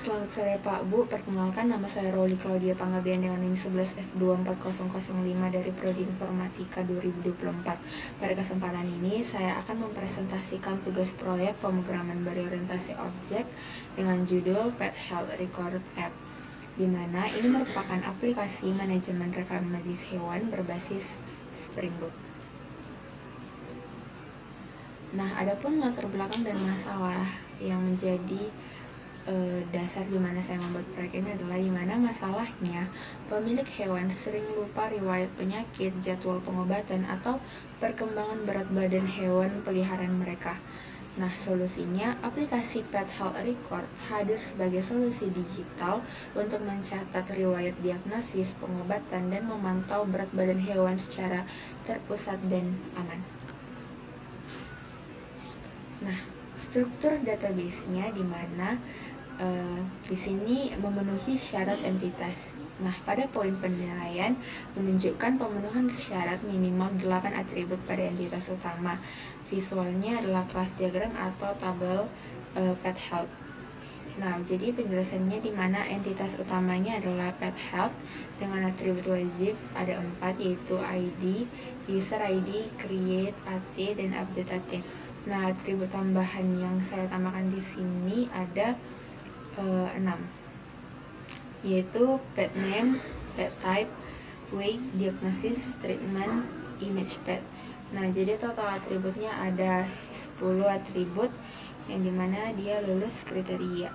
Selamat sore Pak Bu, perkenalkan nama saya Roli Claudia Panggabean dengan NIM 11S240005 dari Prodi Informatika 2024. Pada kesempatan ini saya akan mempresentasikan tugas proyek pemrograman berorientasi objek dengan judul Pet Health Record App, di mana ini merupakan aplikasi manajemen rekam medis hewan berbasis Spring Boot. Nah, adapun latar belakang dan masalah yang menjadi dasar di mana saya membuat proyek ini adalah di mana masalahnya pemilik hewan sering lupa riwayat penyakit, jadwal pengobatan, atau perkembangan berat badan hewan peliharaan mereka. Nah, solusinya aplikasi Pet Health Record hadir sebagai solusi digital untuk mencatat riwayat diagnosis, pengobatan, dan memantau berat badan hewan secara terpusat dan aman. Nah, struktur database-nya di mana di sini memenuhi syarat entitas. Nah, pada poin penilaian menunjukkan pemenuhan syarat minimal 8 atribut pada entitas utama. Visualnya adalah kelas diagram atau tabel Pet Health. Nah, jadi penjelasannya di mana entitas utamanya adalah Pet Health dengan atribut wajib ada 4, yaitu ID, user ID, create AT, dan update AT. Nah, atribut tambahan yang saya tambahkan di sini ada 6, yaitu pet name, pet type, weight, diagnosis, treatment, image pet. Nah, jadi total atributnya ada 10 atribut yang dimana dia lulus kriteria.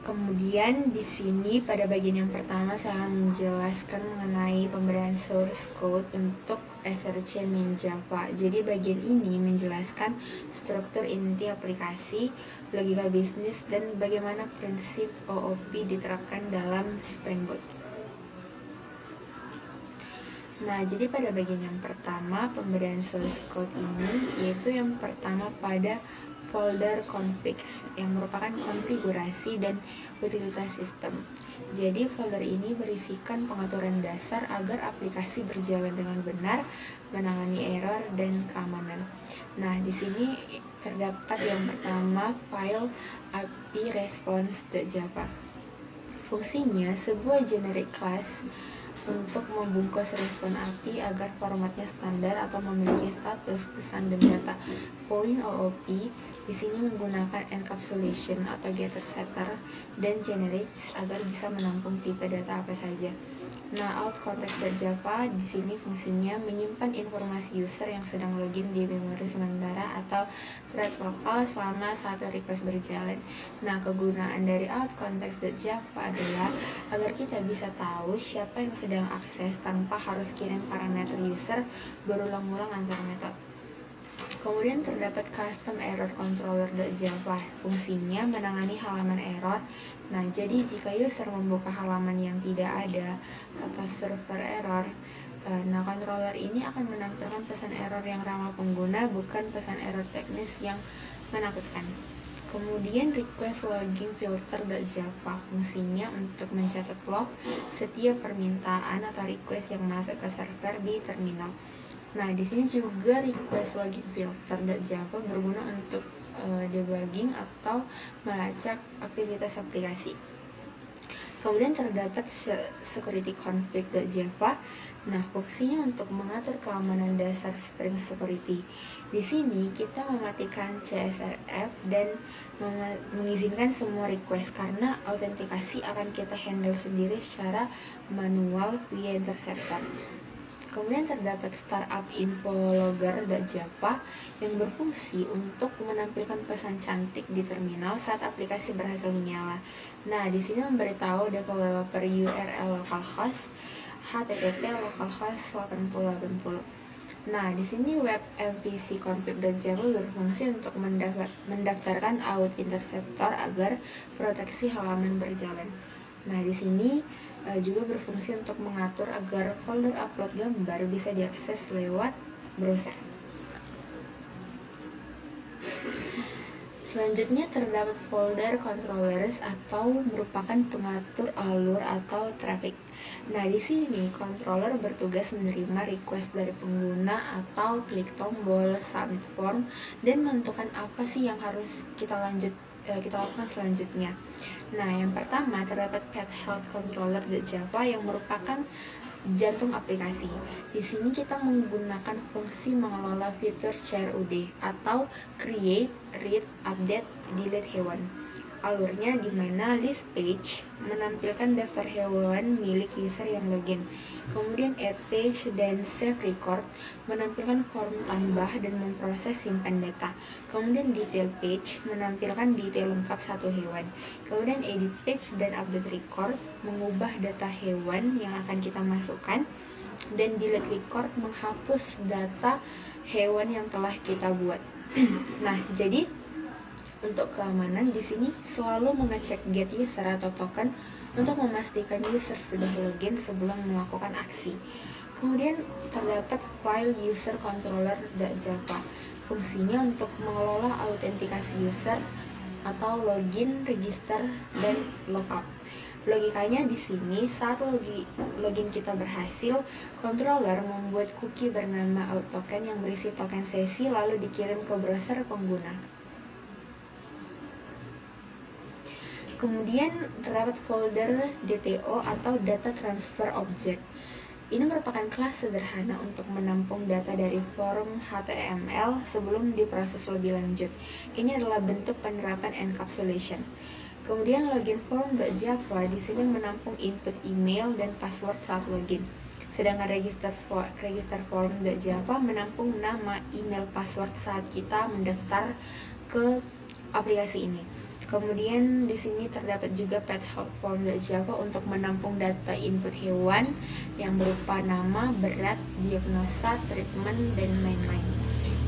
Kemudian di sini pada bagian yang pertama saya akan menjelaskan mengenai pemberian source code untuk SRC Min Java. Jadi bagian ini menjelaskan struktur inti aplikasi, logika bisnis, dan bagaimana prinsip OOP diterapkan dalam Spring Boot. Nah, jadi pada bagian yang pertama pemberian source code ini yaitu yang pertama pada folder configs yang merupakan konfigurasi dan utilitas sistem. Jadi folder ini berisikan pengaturan dasar agar aplikasi berjalan dengan benar, menangani error dan keamanan. Nah, di sini terdapat yang pertama file API response.java. Fungsinya sebuah generic class untuk membungkus respon API agar formatnya standar atau memiliki status pesan dan data. Poin OOP di sini menggunakan encapsulation atau getter setter dan generics agar bisa menampung tipe data apa saja. Nah, out context.java di sini fungsinya menyimpan informasi user yang sedang login di memori sementara atau thread lokal selama satu request berjalan. Nah, kegunaan dari out context.java adalah agar kita bisa tahu siapa yang sedang akses tanpa harus kirim parameter user berulang-ulang antar metode. Kemudian terdapat custom error controller.java. Fungsinya menangani halaman error. Nah, jadi jika user membuka halaman yang tidak ada atau server error, nah controller ini akan menampilkan pesan error yang ramah pengguna, bukan pesan error teknis yang menakutkan. Kemudian request logging filter.java. Fungsinya untuk mencatat log setiap permintaan atau request yang masuk ke server di terminal. Nah, di sini juga request logging filter.java berguna untuk debugging atau melacak aktivitas aplikasi. Kemudian terdapat security config.java. Nah, fungsinya untuk mengatur keamanan dasar Spring Security. Di sini kita mematikan CSRF dan mengizinkan semua request karena autentikasi akan kita handle sendiri secara manual via interceptor. Kemudian terdapat startup info logger.java yang berfungsi untuk menampilkan pesan cantik di terminal saat aplikasi berhasil menyala. Nah, di sini memberitahu developer URL localhost http localhost 8080. Nah, di sini web MVC config.java berfungsi untuk mendaftarkan out interceptor agar proteksi halaman berjalan. Nah, di sini juga berfungsi untuk mengatur agar folder upload gambar bisa diakses lewat browser. Selanjutnya terdapat folder controllers atau merupakan pengatur alur atau traffic. Nah, di sini controller bertugas menerima request dari pengguna atau klik tombol submit form dan menentukan apa sih yang harus kita kita lakukan selanjutnya. Nah, yang pertama terdapat Pet Health Controller.java yang merupakan jantung aplikasi. Di sini kita menggunakan fungsi mengelola fitur CRUD atau Create, Read, Update, Delete hewan. Alurnya di mana list page menampilkan daftar hewan milik user yang login. Kemudian add page dan save record menampilkan form tambah dan memproses simpan data. Kemudian detail page menampilkan detail lengkap satu hewan. Kemudian edit page dan update record mengubah data hewan yang akan kita masukkan. Dan delete record menghapus data hewan yang telah kita buat. Nah, jadi untuk keamanan di sini selalu mengecek get user atau token untuk memastikan user sudah login sebelum melakukan aksi. Kemudian terdapat file user controller.java. Fungsinya untuk mengelola autentikasi user atau login, register, dan logout. Logikanya di sini saat login kita berhasil, controller membuat cookie bernama outToken yang berisi token sesi lalu dikirim ke browser pengguna. Kemudian terdapat folder DTO atau Data Transfer Object. Ini merupakan kelas sederhana untuk menampung data dari form HTML sebelum diproses lebih lanjut. Ini adalah bentuk penerapan encapsulation. Kemudian login form.java di sini menampung input email dan password saat login. Sedangkan register form.java menampung nama, email, password saat kita mendaftar ke aplikasi ini. Kemudian di sini terdapat juga Pet Health Form.java untuk menampung data input hewan yang berupa nama, berat, diagnosa, treatment, dan lain-lain.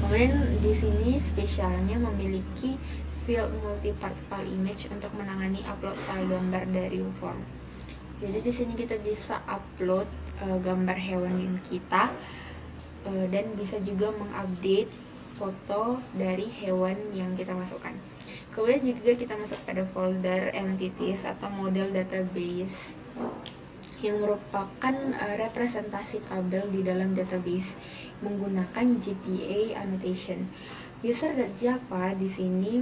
Kemudian di sini spesialnya memiliki field multi-part file image untuk menangani upload file gambar dari form. Jadi di sini kita bisa upload gambar hewan kita dan bisa juga mengupdate foto dari hewan yang kita masukkan. Kemudian juga kita masuk pada folder entities atau model database yang merupakan representasi tabel di dalam database menggunakan GPA annotation. User.java di sini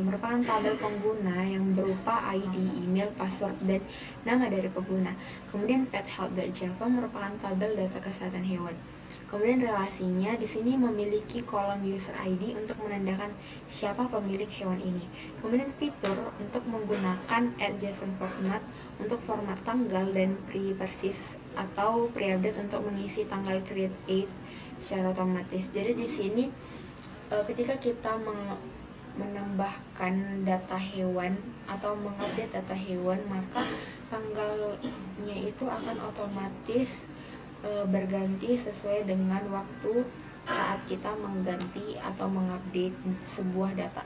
merupakan tabel pengguna yang berupa ID, email, password, dan nama dari pengguna. Kemudian PetHealth.java merupakan tabel data kesehatan hewan. Kemudian relasinya di sini memiliki kolom user ID untuk menandakan siapa pemilik hewan ini. Kemudian fitur untuk menggunakan adjacent format untuk format tanggal dan pre-persis atau pre-update untuk mengisi tanggal create secara otomatis. Jadi di sini ketika kita menambahkan data hewan atau mengupdate data hewan, maka tanggalnya itu akan otomatis berganti sesuai dengan waktu saat kita mengganti atau mengupdate sebuah data.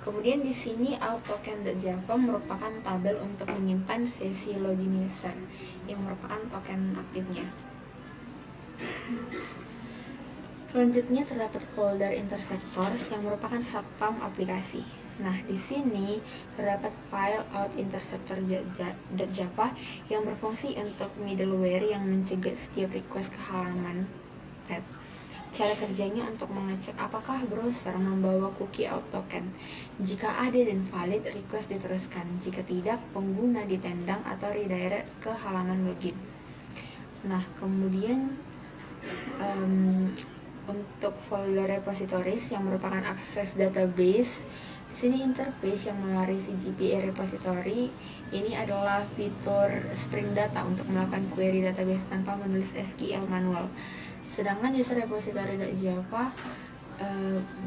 Kemudian di sini outToken.java merupakan tabel untuk menyimpan sesi login user yang merupakan token aktifnya. Selanjutnya terdapat folder intersectors yang merupakan satpam aplikasi. Nah, di sini terdapat file outinterceptor.java yang berfungsi untuk middleware yang mencegah setiap request ke halaman web. Cara kerjanya untuk mengecek apakah browser membawa cookie outToken. Jika ada dan valid, request diteruskan. Jika tidak, pengguna ditendang atau redirect ke halaman login. Nah, kemudian untuk folder repositories yang merupakan akses database, di sini interface yang mewarisi GPA repository ini adalah fitur Spring Data untuk melakukan query database tanpa menulis SQL manual. Sedangkan user repository.java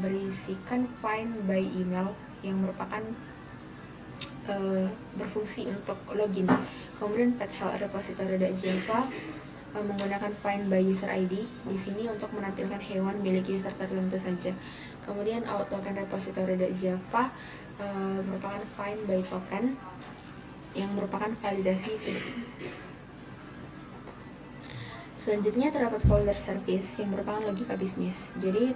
berisikan find by email yang merupakan berfungsi untuk login. Kemudian PetHealth repository.java menggunakan find by user ID di sini untuk menampilkan hewan milik user tertentu saja. Kemudian outToken repository.java merupakan find by token yang merupakan validasi sesi. Selanjutnya terdapat folder service yang merupakan logika bisnis. Jadi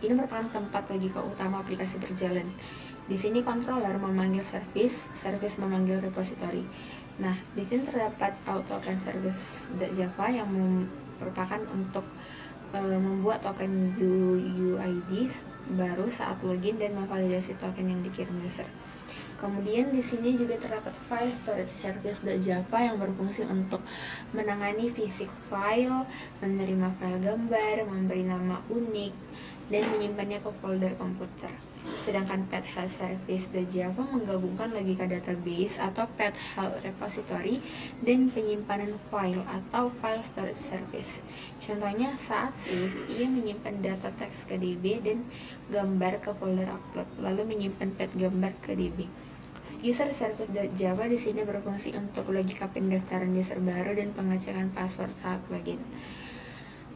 ini merupakan tempat logika utama aplikasi berjalan. Di sini controller memanggil service memanggil repository. Nah, di sini terdapat outToken service.java yang merupakan untuk membuat token UUID baru saat login dan memvalidasi token yang dikirim user. Kemudian di sini juga terdapat file storage service.java yang berfungsi untuk menangani fisik file, menerima file gambar, memberi nama unik, dan menyimpannya ke folder komputer. Sedangkan pet health service.java menggabungkan logika database atau pet health repository dan penyimpanan file atau file storage service. Contohnya saat save, ia menyimpan data teks ke DB dan gambar ke folder upload, lalu menyimpan pet gambar ke DB. User service.java di sini berfungsi untuk logika pendaftaran user baru dan pengecekan password saat login.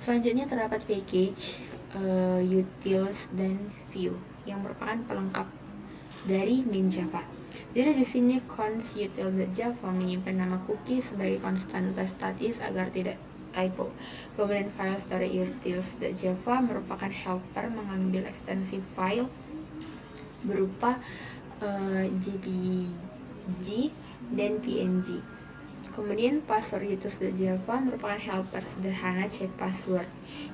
Selanjutnya terdapat package, utils, dan view yang merupakan pelengkap dari main Java. Jadi di sini const utils.java menyimpan nama cookie sebagai konstanta statis agar tidak typo. Kemudian file storage utils.java merupakan helper mengambil ekstensi file berupa JPG dan PNG. Kemudian password utils.java merupakan helper sederhana cek password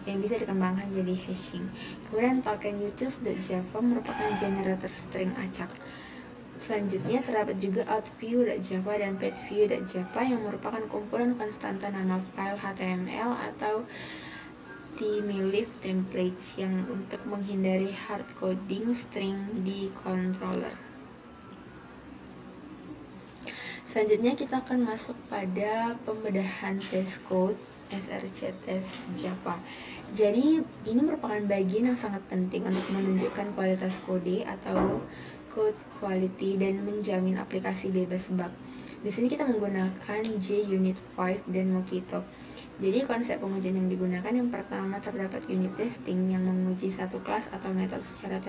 yang bisa dikembangkan jadi hashing. Kemudian token utils.java merupakan generator string acak. Selanjutnya terdapat juga outview.java dan petview.java yang merupakan kumpulan konstanta nama file HTML atau tmlib templates yang untuk menghindari hard coding string di controller. Selanjutnya kita akan masuk pada pembedahan test code SRC test Java. Jadi ini merupakan bagian yang sangat penting untuk menunjukkan kualitas kode atau code quality dan menjamin aplikasi bebas bug. Di sini kita menggunakan JUnit 5 dan Mockito. Jadi konsep pengujian yang digunakan yang pertama terdapat unit testing yang menguji satu kelas atau metode secara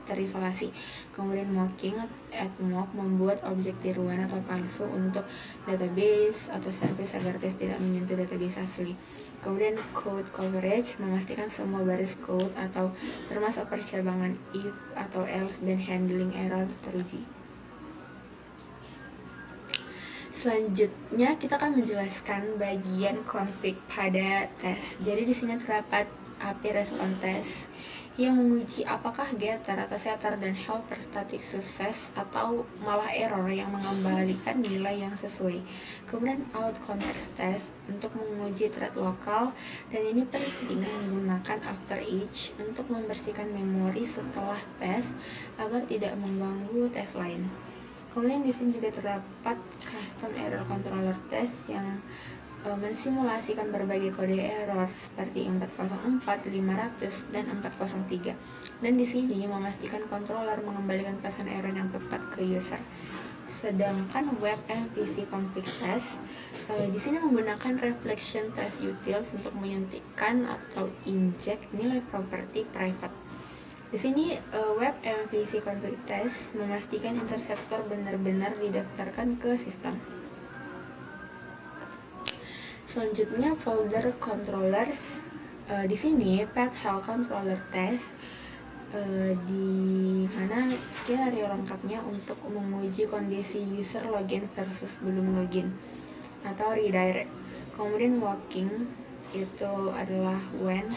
terisolasi. Kemudian mocking atau mock membuat objek tiruan atau palsu untuk database atau service agar tes tidak menyentuh database asli. Kemudian code coverage memastikan semua baris code atau termasuk percabangan if atau else dan handling error teruji. Selanjutnya kita akan menjelaskan bagian config pada tes. Jadi di sini terdapat API response test yang menguji apakah getter atau setter dan helper static sukses atau malah error yang mengembalikan nilai yang sesuai. Kemudian out context test untuk menguji thread lokal, dan ini penting menggunakan after each untuk membersihkan memori setelah tes agar tidak mengganggu tes lain. Kemudian di sini juga terdapat custom error controller test yang mensimulasikan berbagai kode error seperti 404, 500, dan 403. Dan di sini memastikan controller mengembalikan pesan error yang tepat ke user. Sedangkan web MVC config test di sini menggunakan reflection test utils untuk menyuntikkan atau inject nilai properti private. Di sini web MVC config test memastikan interceptor benar-benar didaftarkan ke sistem. Selanjutnya folder controllers. Di sini pet health controller test di mana skenario lengkapnya untuk menguji kondisi user login versus belum login atau redirect. Kemudian walking itu adalah when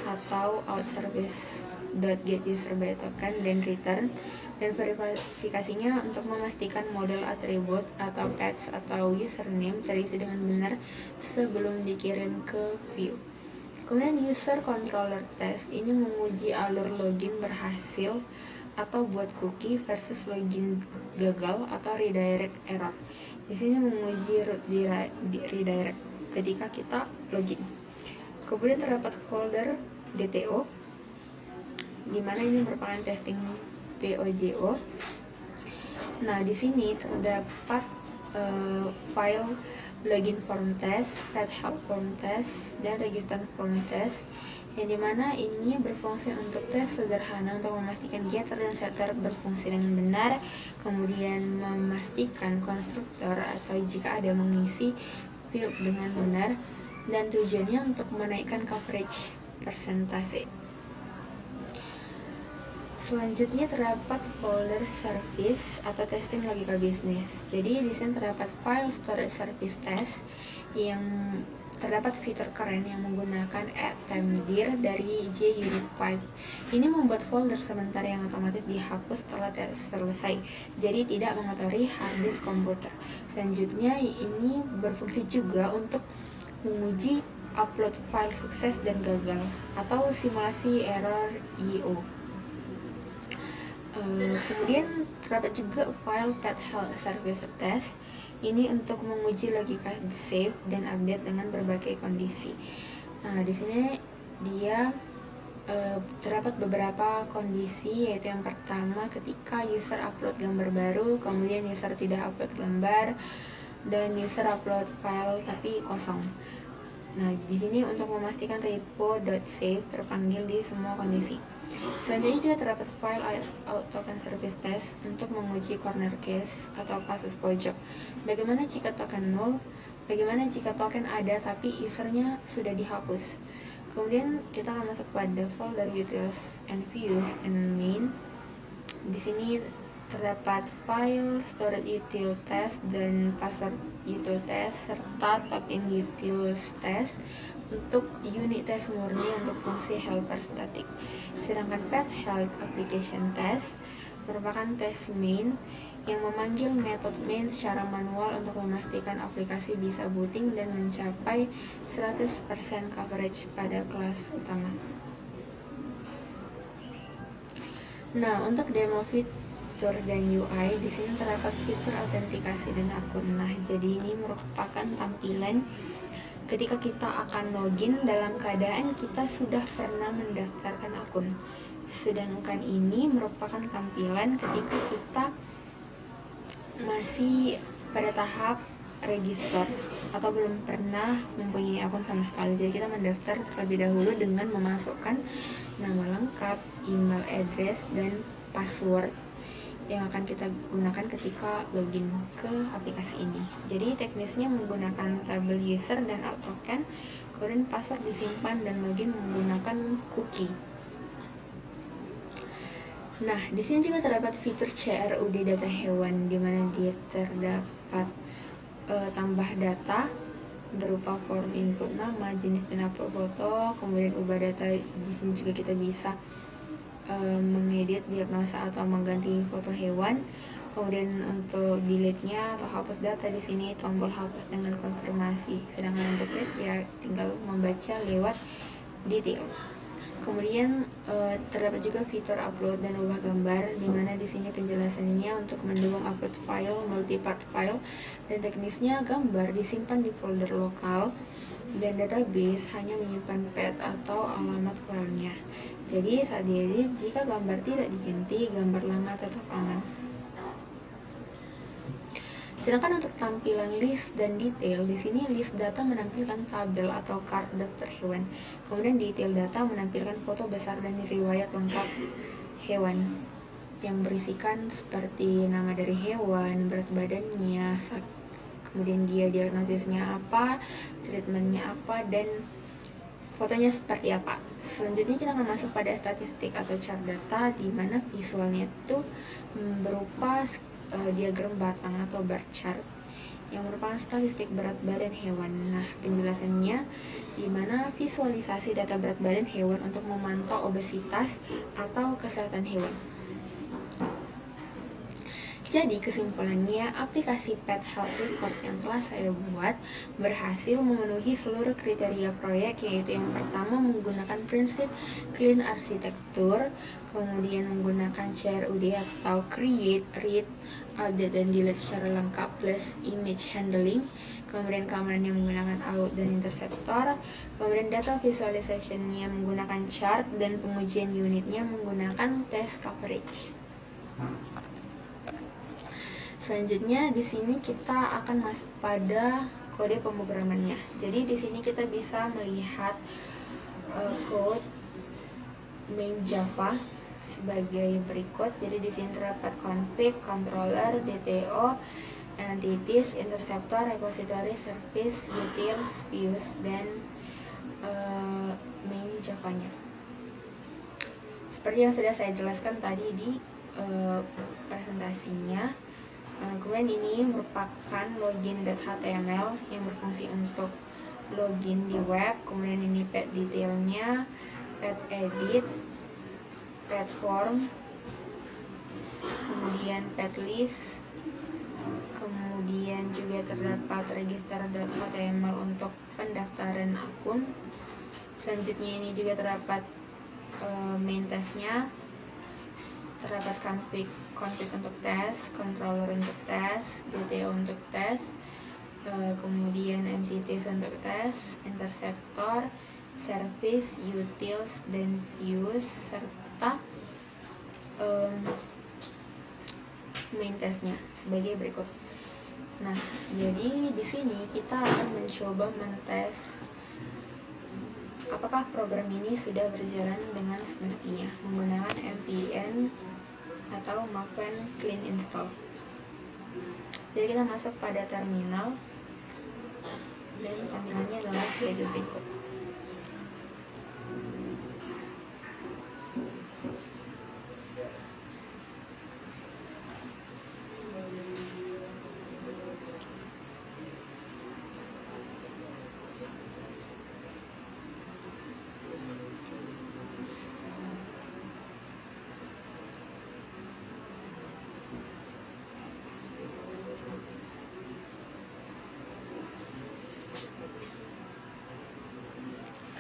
atau out service .get user by token dan return, dan verifikasinya untuk memastikan model atribut atau pets atau username terisi dengan benar sebelum dikirim ke view. Kemudian user controller test ini menguji alur login berhasil atau buat cookie versus login gagal atau redirect error. Di sini menguji root redirect ketika kita login. Kemudian terdapat folder DTO di mana ini merupakan testing POJO. Nah, di sini terdapat file login form test, pet help form test, dan register form test, yang dimana ini berfungsi untuk tes sederhana untuk memastikan getter dan setter berfungsi dengan benar, kemudian memastikan konstruktor atau jika ada mengisi field dengan benar, dan tujuannya untuk menaikkan coverage persentase. Selanjutnya terdapat folder service atau testing logika bisnis. Jadi di sini terdapat file storage service test yang terdapat fitur keren yang menggunakan attempdir dari JUnit 5. Ini membuat folder sebentar yang otomatis dihapus setelah tes selesai, jadi tidak mengotori harddisk komputer. Selanjutnya, ini berfungsi juga untuk menguji upload file sukses dan gagal atau simulasi error I/O. Kemudian terdapat juga file PathHealth Service Test. Ini untuk menguji logika save dan update dengan berbagai kondisi. Nah, di sini dia terdapat beberapa kondisi, yaitu yang pertama ketika user upload gambar baru, kemudian user tidak upload gambar, dan user upload file tapi kosong. Nah, di sini untuk memastikan repo.save terpanggil di semua kondisi. Selanjutnya juga terdapat file token service test untuk menguji corner case atau kasus pojok. Bagaimana jika token null? Bagaimana jika token ada tapi usernya sudah dihapus? Kemudian kita akan masuk pada folder utils and views and main. Di sini terdapat file storage util test dan password util test serta token utils test untuk unit test murni untuk fungsi helper static. Sedangkan PathHealth application test merupakan tes main yang memanggil metode main secara manual untuk memastikan aplikasi bisa booting dan mencapai 100% coverage pada kelas utama. Nah, untuk demo fitur dan UI, di sini terdapat fitur autentikasi dan akun. Nah, jadi ini merupakan tampilan ketika kita akan login dalam keadaan kita sudah pernah mendaftarkan akun. Sedangkan ini merupakan tampilan ketika kita masih pada tahap register atau belum pernah mempunyai akun sama sekali. Jadi kita mendaftar terlebih dahulu dengan memasukkan nama lengkap, email address, dan password yang akan kita gunakan ketika login ke aplikasi ini. Jadi teknisnya menggunakan tabel user dan alt token, kemudian password disimpan dan login menggunakan cookie. Nah, di sini juga terdapat fitur CRUD data hewan, di mana dia terdapat tambah data berupa form input nama, jenis dan upload foto, kemudian ubah data. Di sini juga kita bisa mengedit, diagnosa atau mengganti foto hewan. Kemudian untuk delete-nya atau hapus data, di sini tombol hapus dengan konfirmasi. Sedangkan untuk read ya tinggal membaca lewat detail. Kemudian terdapat juga fitur upload dan ubah gambar, di mana di sini penjelasannya untuk mendukung upload file, multipart file, dan teknisnya gambar disimpan di folder lokal dan database hanya menyimpan path atau alamat filenya. Jadi saat diedit, jika gambar tidak diganti, gambar lama tetap aman. Sedangkan untuk tampilan list dan detail, di sini list data menampilkan tabel atau card daftar hewan. Kemudian detail data menampilkan foto besar dan riwayat lengkap hewan yang berisikan seperti nama dari hewan, berat badannya, kemudian dia diagnosisnya apa, treatmentnya apa, dan fotonya seperti apa. Selanjutnya kita akan masuk pada statistik atau chart data, di mana visualnya itu berupa diagram batang atau bar chart yang merupakan statistik berat badan hewan. Nah, penjelasannya di mana visualisasi data berat badan hewan untuk memantau obesitas atau kesehatan hewan. Jadi kesimpulannya, aplikasi PathHealth Record yang telah saya buat berhasil memenuhi seluruh kriteria proyek, yaitu yang pertama menggunakan prinsip clean arsitektur, kemudian menggunakan CRUD atau create, read, update, dan delete secara lengkap plus image handling, kemudian keamanannya menggunakan out dan interceptor, kemudian data visualization-nya menggunakan chart, dan pengujian unitnya menggunakan test coverage. Selanjutnya di sini kita akan masuk pada kode pemrogramannya. Jadi di sini kita bisa melihat code main Java sebagai berikut. Jadi di sini terdapat config, controller, DTO, entities, interceptor, repository, service, utils, views, dan main Java-nya. Seperti yang sudah saya jelaskan tadi di presentasinya. Kemudian ini merupakan login.html yang berfungsi untuk login di web, kemudian ini pet detailnya, pet edit, pet form, kemudian pet list, kemudian juga terdapat register.html untuk pendaftaran akun. Selanjutnya ini juga terdapat main testnya, terdapat config untuk tes, controller untuk tes, DTO untuk tes, kemudian entities untuk tes, interceptor, service, utils, dan views, serta main testnya sebagai berikut. Nah, jadi di sini kita akan mencoba mentes apakah program ini sudah berjalan dengan semestinya menggunakan npm atau Maven clean install. Jadi kita masuk pada terminal dan tampilannya adalah sebagai berikut.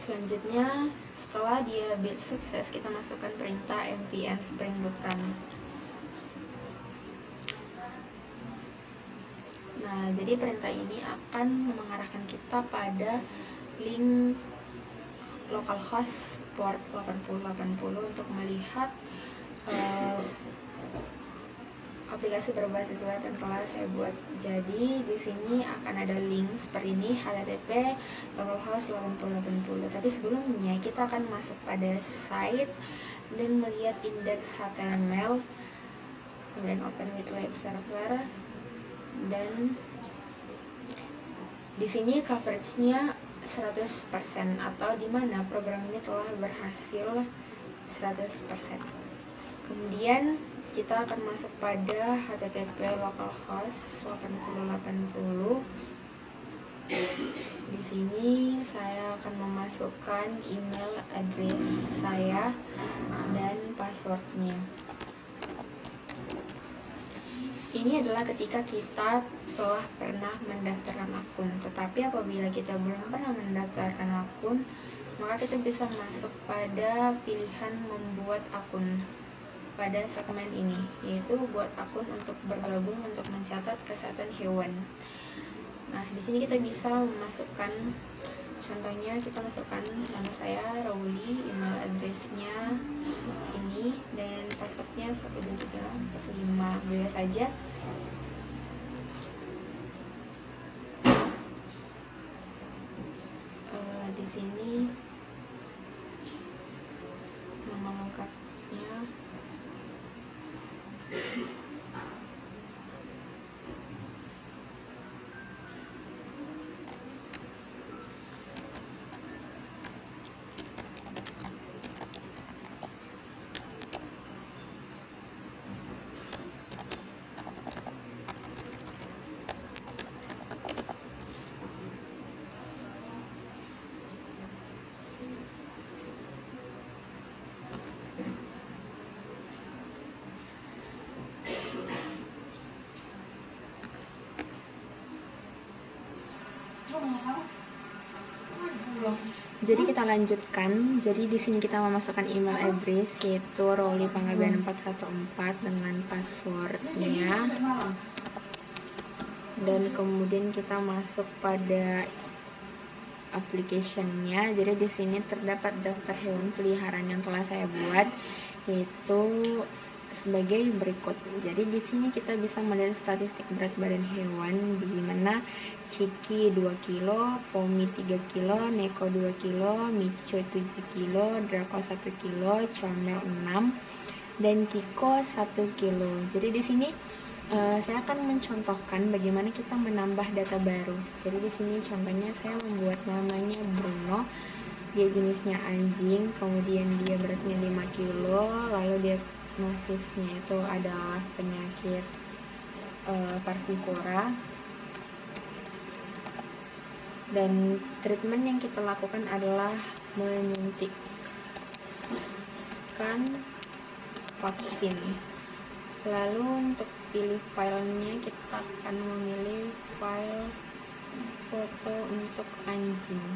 Selanjutnya, setelah dia build sukses, kita masukkan perintah npm spring boot run. Nah, jadi perintah ini akan mengarahkan kita pada link localhost port 8080 untuk melihat aplikasi berbasis web yang telah saya buat. Jadi di sini akan ada link seperti ini, http localhost 8080. Tapi sebelumnya kita akan masuk pada site dan melihat index HTML, kemudian open with live server, dan di sini coveragenya 100% atau dimana program ini telah berhasil 100%. Kemudian kita akan masuk pada http localhost 8080. Di sini saya akan memasukkan email address saya dan passwordnya. Ini adalah ketika kita telah pernah mendaftarkan akun. Tetapi apabila kita belum pernah mendaftarkan akun, maka kita bisa masuk pada pilihan membuat akun pada segmen ini, yaitu buat akun untuk bergabung untuk mencatat kesehatan hewan. Nah, di sini kita bisa memasukkan, contohnya kita masukkan nama saya Rauli, email addressnya ini, dan passwordnya 12345, bebas saja. Di sini nama lengkapnya. Jadi kita lanjutkan. Jadi di sini kita memasukkan email address, yaitu roli.panggabean414 dengan passwordnya, dan kemudian kita masuk pada application-nya. Jadi di sini terdapat daftar hewan peliharaan yang telah saya buat, yaitu sebagai berikut. Jadi di sini kita bisa melihat statistik berat badan hewan, di mana Ciki 2 kilo, Pomi 3 kilo, Neko 2 kilo, Mico 7 kilo, Draco 1 kilo, Comel 6, dan Kiko 1 kilo. Jadi di sini saya akan mencontohkan bagaimana kita menambah data baru. Jadi di sini contohnya saya membuat namanya Bruno. Dia jenisnya anjing, kemudian dia beratnya 5 kilo, lalu dia diagnosisnya itu adalah penyakit parvicora. Dan treatment yang kita lakukan adalah menyuntikkan vaksin. Lalu untuk pilih filenya, kita akan memilih file foto untuk anjing.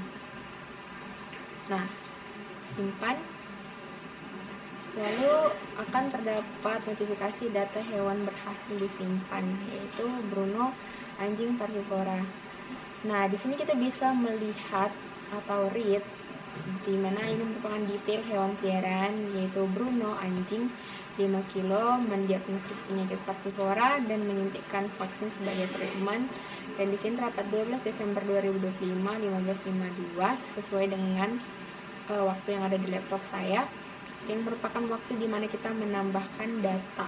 Nah, simpan. Lalu akan terdapat notifikasi data hewan berhasil disimpan, yaitu Bruno anjing parvivora. Nah, di sini kita bisa melihat atau read di mana ini merupakan detail hewan peliharaan, yaitu Bruno anjing 5 kilo mendiagnosis penyakit parvivora dan menyuntikkan vaksin sebagai treatment. Dan di sini terdapat 12 Desember 2025 15.52 sesuai dengan waktu yang ada di laptop saya, yang merupakan waktu di mana kita menambahkan data.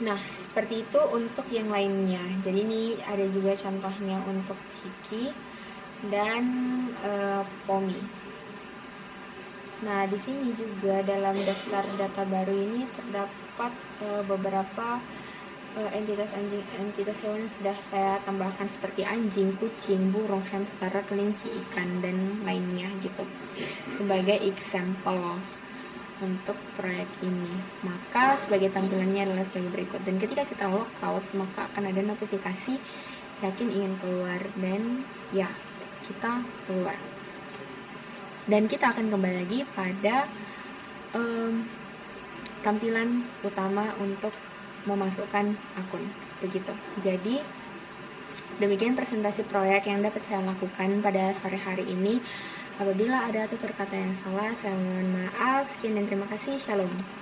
Nah, seperti itu untuk yang lainnya. Jadi ini ada juga contohnya untuk Ciki dan Pomi. Nah, di sini juga dalam daftar data baru ini terdapat beberapa entitas hewan yang sudah saya tambahkan seperti anjing, kucing, burung, hamster, kelinci, ikan, dan lainnya gitu sebagai example untuk proyek ini. Maka sebagai tampilannya adalah sebagai berikut, dan ketika kita lockout maka akan ada notifikasi yakin ingin keluar, dan ya, kita keluar dan kita akan kembali lagi pada tampilan utama untuk memasukkan akun begitu. Jadi demikian presentasi proyek yang dapat saya lakukan pada sore hari ini. Apabila ada tutur kata yang salah, saya mohon maaf. Sekian dan terima kasih. Shalom.